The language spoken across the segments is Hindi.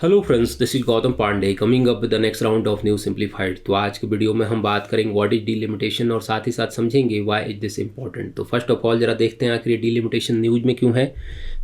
Hello friends, this is Gautam Pandey coming up with the next round of new simplified. तो आज के वीडियो में हम बात करेंगे व्हाट इज डिलिमिटेशन और साथ ही साथ समझेंगे व्हाई इज दिस इंपॉर्टेंट। तो फर्स्ट ऑफ ऑल जरा देखते हैं आखिर ये डिलिमिटेशन न्यूज़ में क्यों है।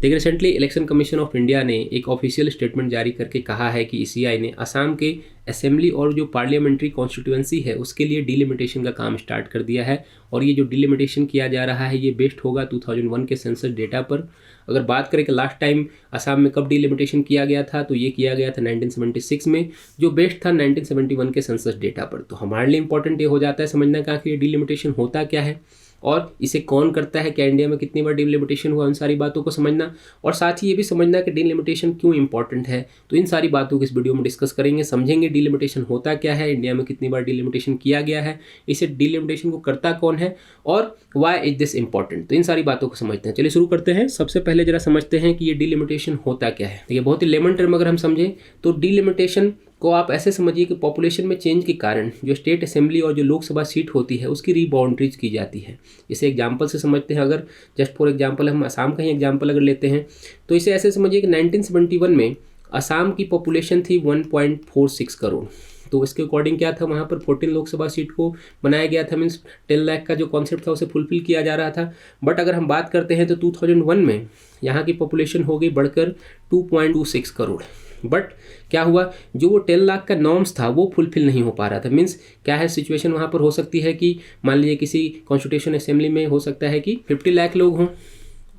देखिए, recently election commission of India ने एक ऑफिशियल स्टेटमेंट जारी करके कहा है कि ईसीआई ने असम के असेंबली और जो पार्लियामेंट्री कॉन्स्टिट्यूएंसी है उसके लिए डिलिमिटेशन का काम स्टार्ट कर दिया है। और ये जो डिलिमिटेशन किया जा रहा है ये बेस्ड होगा 2001 के सेंसस डेटा पर। अगर बात करें कि लास्ट टाइम असम में कब डिलिमिटेशन किया गया था, तो ये किया गया था 1976 में, जो बेस्ड था 1971 के सेंसस डेटा पर। तो हमारे लिए इंपॉर्टेंट ये हो जाता है समझना कि आखिर ये डिलिमिटेशन होता क्या है और इसे कौन करता है, क्या इंडिया में कितनी बार डिलिमिटेशन हुआ, उन सारी बातों को समझना और साथ ही ये भी समझना कि डिलिमिटेशन क्यों इंपॉर्टेंट है। तो इन सारी बातों को इस वीडियो में डिस्कस करेंगे, समझेंगे डिलिमिटेशन होता क्या है, इंडिया में कितनी बार डिलिमिटेशन किया गया है, इसे डिलिमिटेशन को करता कौन है और व्हाई इज दिस इंपॉर्टेंट। तो इन सारी बातों को समझते हैं। चलिए शुरू करते हैं। सबसे पहले जरा समझते हैं कि ये डिलिमिटेशन होता क्या है। ये बहुत ही लेमन टर्म अगर हम समझें तो डिलिमिटेशन को आप ऐसे समझिए कि पॉपुलेशन में चेंज के कारण जो स्टेट असेंबली और जो लोकसभा सीट होती है उसकी रीबाउंड्रीज की जाती है। इसे एग्जांपल से समझते हैं। अगर जस्ट फॉर एग्जांपल हम असम का ही एग्जांपल अगर लेते हैं तो इसे ऐसे समझिए कि 1971 में असम की पॉपुलेशन थी 1.46 करोड़। तो इसके अकॉर्डिंग क्या था, वहाँ पर 14 लोकसभा सीट को बनाया गया था। मीन्स 10 लाख का जो कॉन्सेप्ट था उसे फुलफिल किया जा रहा था। बट अगर हम बात करते हैं तो 2001 में यहाँ की पॉपुलेशन हो गई बढ़कर 2.26 करोड़। बट क्या हुआ, जो वो 10 लाख का नॉर्म्स था वो फुलफिल नहीं हो पा रहा था। मीन्स क्या है, सिचुएशन वहाँ पर हो सकती है कि मान लीजिए किसी कॉन्स्टिट्यूशन असेंबली में हो सकता है कि 50 लाख लोग हों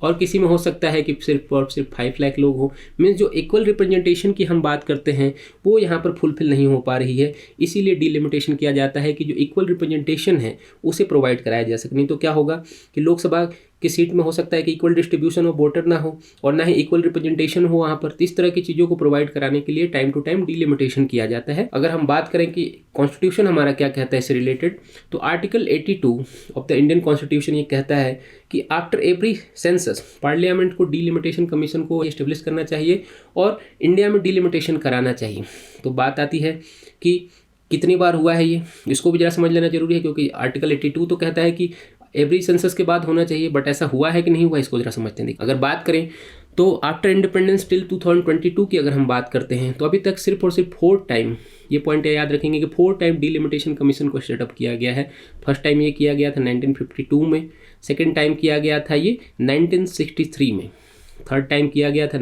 और किसी में हो सकता है कि सिर्फ और सिर्फ 5 लाख लोग हों। मीन्स जो इक्वल रिप्रेजेंटेशन की हम बात करते हैं वो यहाँ पर फुलफिल नहीं हो पा रही है। इसीलिए डिलिमिटेशन किया जाता है कि जो इक्वल रिप्रेजेंटेशन है उसे प्रोवाइड कराया जा सके। नहीं तो क्या होगा कि लोकसभा की सीट में हो सकता है कि इक्वल डिस्ट्रीब्यूशन ऑफ वोटर ना हो और ना ही इक्वल रिप्रेजेंटेशन हो वहाँ पर। तो इस तरह की चीज़ों को प्रोवाइड कराने के लिए टाइम टू टाइम डिलिमिटेशन किया जाता है। अगर हम बात करें कि कॉन्स्टिट्यूशन हमारा क्या कहता है इससे रिलेटेड, तो article 82 of the Indian constitution ये कहता है कि आफ्टर एवरी सेंसस पार्लियामेंट को डिलिमिटेशन कमीशन को एस्टेब्लिश करना चाहिए और इंडिया में डिलिमिटेशन कराना चाहिए। तो बात आती है कि कितनी बार हुआ है ये, इसको भी जरा समझ लेना जरूरी है, क्योंकि आर्टिकल 82 तो कहता है कि एवरी सेंसस के बाद होना चाहिए, बट ऐसा हुआ है कि नहीं हुआ इसको जरा समझते हैं। अगर बात करें तो आफ्टर इंडिपेंडेंस टिल 2022 की अगर हम बात करते हैं तो अभी तक सिर्फ और सिर्फ 4 टाइम, ये पॉइंट याद रखेंगे कि 4 टाइम डिलिमिटेशन कमीशन को सेटअप किया गया है। फर्स्ट टाइम ये किया गया था 1952 में, सेकेंड टाइम किया गया था ये 1963 में, थर्ड टाइम किया गया था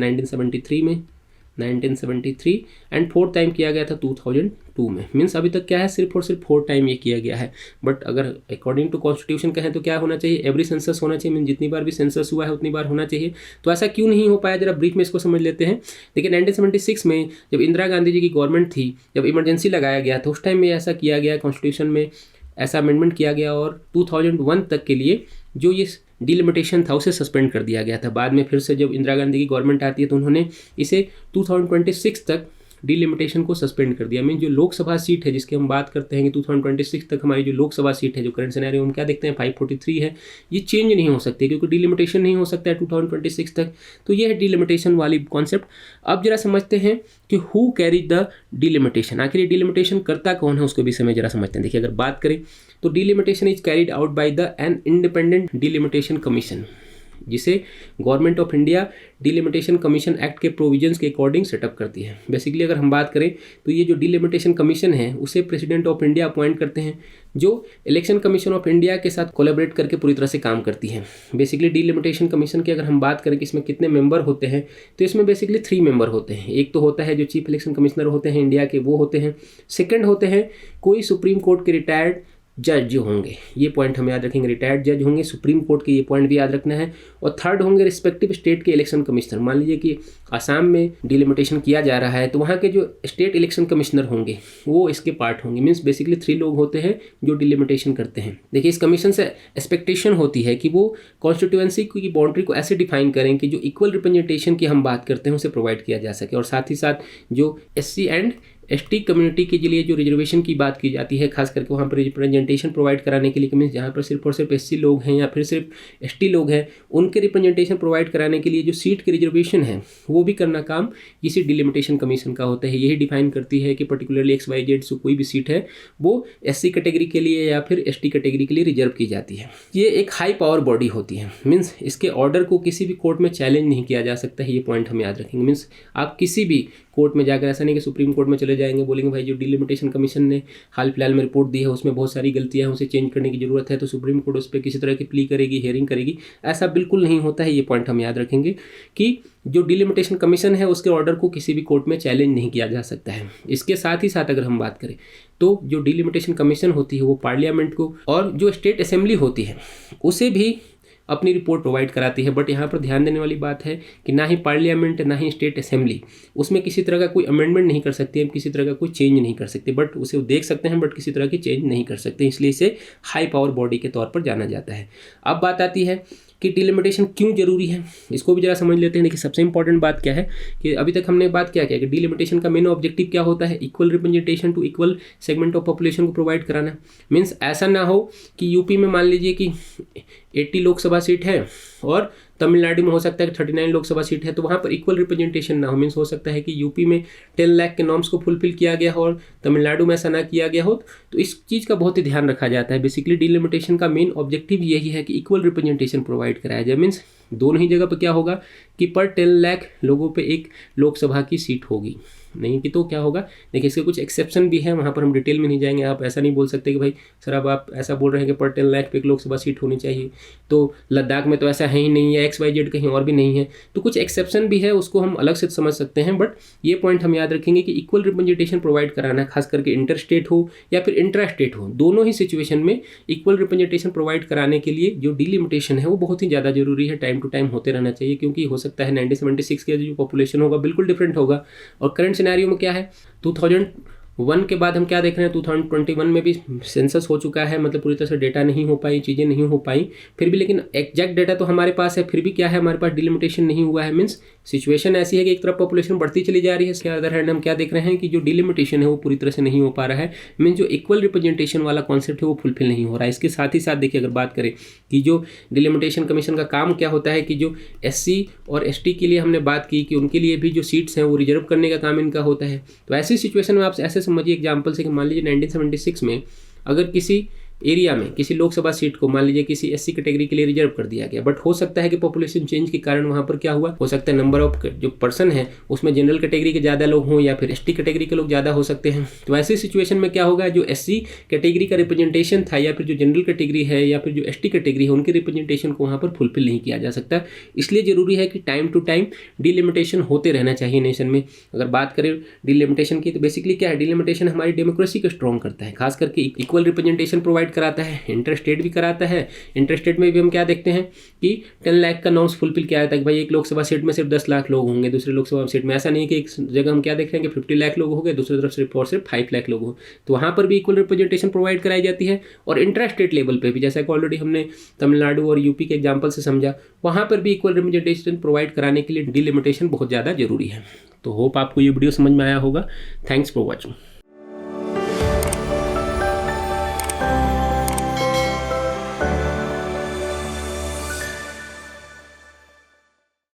1973 एंड फोर्थ टाइम किया गया था 2002 में। मीन्स अभी तक क्या है, सिर्फ और सिर्फ 4 टाइम ये किया गया है। बट अगर अकॉर्डिंग टू कॉन्स्टिट्यूशन कहें तो क्या होना चाहिए, एवरी सेंसस होना चाहिए। मीन्स जितनी बार भी सेंसस हुआ है उतनी बार होना चाहिए। तो ऐसा क्यों नहीं हो पाया, जरा ब्रीफ में इसको समझ लेते हैं। देखिए 1976 में जब इंदिरा गांधी जी की गवर्नमेंट थी, जब इमरजेंसी लगाया गया था उस टाइम में ऐसा किया गया, कॉन्स्टिट्यूशन में ऐसा अमेंडमेंट किया गया और 2001 तक के लिए जो ये डिलिमिटेशन था उसे सस्पेंड कर दिया गया था। बाद में फिर से जब इंदिरा गांधी की गवर्नमेंट आती है तो उन्होंने इसे 2026 तक डिलिमिटेशन को सस्पेंड कर दिया। मीन जो लोकसभा सीट है जिसकी हम बात करते हैं कि 2026 तक हमारी जो लोकसभा सीट है, जो करंट सिनेरियो हम क्या देखते हैं 543 है, ये चेंज नहीं हो सकती क्योंकि डिलिमिटेशन नहीं हो सकता है 2026 तक। तो ये है डिलिमिटेशन वाली कॉन्सेप्ट। अब जरा समझते हैं कि हु कैरी द डिलिमिटेशन, आखिर ये डिलिमिटेशन करता कौन है उसको भी समय जरा समझते हैं। देखिए अगर बात करें तो delimitation is carried out by the an independent delimitation commission, जिसे government of India delimitation commission act के प्रोविजंस के अकॉर्डिंग सेटअप करती है। बेसिकली अगर हम बात करें तो ये जो डिलिमिटेशन कमीशन है उसे प्रेसिडेंट ऑफ इंडिया अपॉइंट करते हैं, जो इलेक्शन कमीशन ऑफ इंडिया के साथ कोलैबोरेट करके पूरी तरह से काम करती है। बेसिकली डिलिमिटेशन कमीशन की अगर हम बात करें कि इसमें कितने मेंबर होते हैं, तो इसमें बेसिकली 3 मेंबर होते हैं। एक तो होता है जो चीफ इलेक्शन कमिश्नर होते हैं इंडिया के, वो होते हैं। सेकेंड होते हैं कोई सुप्रीम कोर्ट के रिटायर्ड जज जो होंगे, ये पॉइंट हम याद रखेंगे, रिटायर्ड जज होंगे सुप्रीम कोर्ट के, ये पॉइंट भी याद रखना है। और थर्ड होंगे रिस्पेक्टिव स्टेट के इलेक्शन कमिश्नर। मान लीजिए कि असम में डिलिमिटेशन किया जा रहा है तो वहाँ के जो स्टेट इलेक्शन कमिश्नर होंगे वो इसके पार्ट होंगे। मीन्स बेसिकली 3 लोग होते हैं जो डिलिमिटेशन करते हैं। देखिए इस कमीशन से एक्सपेक्टेशन होती है कि वो कॉन्स्टिट्यूएंसी की बाउंड्री को ऐसे डिफाइन करें कि जो इक्वल रिप्रेजेंटेशन की हम बात करते हैं उसे प्रोवाइड किया जा सके। और साथ ही साथ जो SC एंड ST कम्युनिटी के लिए जो रिजर्वेशन की बात की जाती है, खास करके वहाँ पर रिप्रेजेंटेशन प्रोवाइड कराने के लिए, मीन्स जहाँ पर सिर्फ और सिर्फ SC लोग हैं या फिर सिर्फ ST लोग हैं, उनके रिप्रेजेंटेशन प्रोवाइड कराने के लिए जो सीट की रिजर्वेशन है वो भी करना काम इसी डिलिमिटेशन कमीशन का होता है। यही डिफाइन करती है कि पर्टिकुलरली XYZ से कोई भी सीट है वो SC कैटेगरी के लिए या फिर ST कैटेगरी के लिए रिजर्व की जाती है। ये एक हाई पावर बॉडी होती है, मीन्स इसके ऑर्डर को किसी भी कोर्ट में चैलेंज नहीं किया जा सकता है। ये पॉइंट हम याद रखेंगे। मीन्स आप किसी भी कोर्ट में जाकर, ऐसा नहीं कि सुप्रीम कोर्ट में चले जाएंगे, बोलेंगे भाई जो डिलिमिटेशन कमीशन ने हाल फिलहाल में रिपोर्ट दी है उसमें बहुत सारी गलतियां हैं, उसे चेंज करने की जरूरत है, तो सुप्रीम कोर्ट उस पर किसी तरह की प्ली करेगी, हियरिंग करेगी। ऐसा बिल्कुल नहीं होता है। ये पॉइंट हम याद रखेंगे कि जो डिलिमिटेशन कमीशन है उसके ऑर्डर को किसी भी कोर्ट में चैलेंज नहीं किया जा सकता है। इसके साथ ही साथ अगर हम बात करें तो जो डिलिमिटेशन कमीशन होती है वो पार्लियामेंट को और जो स्टेट असेंबली होती है उसे भी अपनी रिपोर्ट प्रोवाइड कराती है। बट यहाँ पर ध्यान देने वाली बात है कि ना ही पार्लियामेंट ना ही स्टेट असेंबली उसमें किसी तरह का कोई अमेंडमेंट नहीं कर सकती है, किसी तरह का कोई चेंज नहीं कर सकते, बट उसे देख सकते हैं बट किसी तरह की चेंज नहीं कर सकते, इसलिए इसे हाई पावर बॉडी के तौर पर जाना जाता है। अब बात आती है कि डिलिमिटेशन क्यों जरूरी है, इसको भी जरा समझ लेते हैं। देखिए सबसे इंपॉर्टेंट बात क्या है कि अभी तक हमने बात क्या किया कि डिलिमिटेशन का मेन ऑब्जेक्टिव क्या होता है, equal representation to equal segment of population को प्रोवाइड कराना। मीन्स ऐसा ना हो कि यूपी में मान लीजिए कि 80 लोकसभा सीट है और तमिलनाडु में हो सकता है कि 39 लोकसभा सीट है, तो वहाँ पर इक्वल रिप्रेजेंटेशन ना हो। मीन्स हो सकता है कि यूपी में 10 लाख के नॉर्म्स को फुलफिल किया गया हो और तमिलनाडु में ऐसा ना किया गया हो, तो इस चीज़ का बहुत ही ध्यान रखा जाता है। बेसिकली डिलिमिटेशन का मेन ऑब्जेक्टिव यही है कि इक्वल रिप्रेजेंटेशन प्रोवाइड कराया जाए। मीन्स दोनों ही जगह पर क्या होगा कि पर 10 लाख लोगों पे एक लोकसभा की सीट होगी, नहीं कि तो क्या होगा। देखिए इसके कुछ एक्सेप्शन भी है, वहाँ पर हम डिटेल में नहीं जाएंगे। आप ऐसा नहीं बोल सकते कि भाई सर अब आप ऐसा बोल रहे हैं कि पर 10 लाख पे एक लोकसभा सीट होनी चाहिए, तो लद्दाख में तो ऐसा है ही नहीं है, XYZ कहीं और भी नहीं है, तो कुछ एक्सेप्शन भी है, उसको हम अलग से समझ सकते हैं। बट ये पॉइंट हम याद रखेंगे कि इक्वल रिप्रेजेंटेशन प्रोवाइड कराना, खास करके इंटर स्टेट हो या फिर इंट्रा स्टेट हो, दोनों ही सिचुएशन में इक्वल रिप्रेजेंटेशन प्रोवाइड कराने के लिए जो डिलिमिटेशन है वो बहुत ही ज़्यादा जरूरी है, टाइम टू टाइम होते रहना चाहिए। क्योंकि हो सकता है 1976 के जो पॉपुलेशन होगा बिल्कुल डिफरेंट होगा, और करंट सिनेरियो में क्या है 2001 के बाद हम क्या देख रहे हैं 2021 में भी सेंसस हो चुका है, मतलब पूरी तरह से डेटा नहीं हो पाई, चीज़ें नहीं हो पाई, फिर भी लेकिन एग्जैक्ट डेटा तो हमारे पास है, फिर भी क्या है हमारे पास डिलिमिटेशन नहीं हुआ है। मीन्स सिचुएशन ऐसी है कि एक तरफ पॉपुलेशन बढ़ती चली जा रही है, इसके अदर हैंड हम क्या देख रहे हैं कि जो डिलिमिटेशन है वो पूरी तरह से नहीं हो पा रहा है। मीन्स जो इक्वल रिप्रेजेंटेशन वाला कॉन्सेप्ट है वो फुलफिल नहीं हो रहा है। इसके साथ ही साथ देखिए अगर बात करें कि जो डिलिमिटेशन कमीशन का काम क्या होता है कि जो SC और ST के लिए हमने बात की कि उनके लिए भी जो सीट्स हैं वो रिजर्व करने का काम इनका होता है। तो ऐसी सिचुएशन में आप ऐसे समझिए एग्जाम्पल से कि मान लीजिए 1976 में अगर किसी एरिया में किसी लोकसभा सीट को मान लीजिए किसी SC कैटेगरी के लिए रिजर्व कर दिया गया, बट हो सकता है कि पॉपुलेशन चेंज के कारण वहाँ पर क्या हुआ, हो सकता है नंबर ऑफ जो पर्सन है उसमें जनरल कैटेगरी के ज़्यादा लोग हों या फिर ST कैटेगरी के लोग ज़्यादा हो सकते हैं। तो ऐसी सिचुएशन में क्या होगा, जो SC कैटेगरी का रिप्रेजेंटेशन था या फिर जो जनरल कैटेगरी है या फिर जो ST कैटेगरी है उनके रिप्रेजेंटेशन को वहाँ पर फुलफिल नहीं किया जा सकता। इसलिए ज़रूरी है कि टाइम टू टाइम डिलिमिटेशन होते रहना चाहिए नेशन में। अगर बात करें डिलिमिटेशन की तो बेसिकली क्या है, डिलिमिटेशन हमारी डेमोक्रेसी को स्ट्रॉन्ग करता है, खास करके इक्वल रिप्रेजेंटेशन प्रोवाइड कराता है, इंटर स्टेट भी कराता है। इंटर स्टेट में भी हम क्या देखते हैं कि 10 लाख का नॉर्म्स फुलफिल किया जाता है कि भाई एक लोकसभा सीट में सिर्फ 10 लाख लोग होंगे, दूसरे लोकसभा सीट में ऐसा नहीं कि एक जगह हम क्या देख रहे हैं कि 50 लाख लोग होंगे, दूसरी तरफ सिर्फ और सिर्फ 5 लाख लोग हो, तो वहाँ पर भी इक्वल रिप्रेजेंटेशन प्रोवाइड कराई जाती है। और इंट्रा स्टेट लेवल पर भी, जैसा कि ऑलरेडी हमने तमिलनाडु और यूपी के एग्जाम्पल से समझा, वहाँ पर भी इक्वल रिप्रेजेंटेशन प्रोवाइड कराने के लिए डिलिमिटेशन बहुत ज़्यादा जरूरी है। तो होप आपको ये वीडियो समझ में आया होगा। Thanks for watching.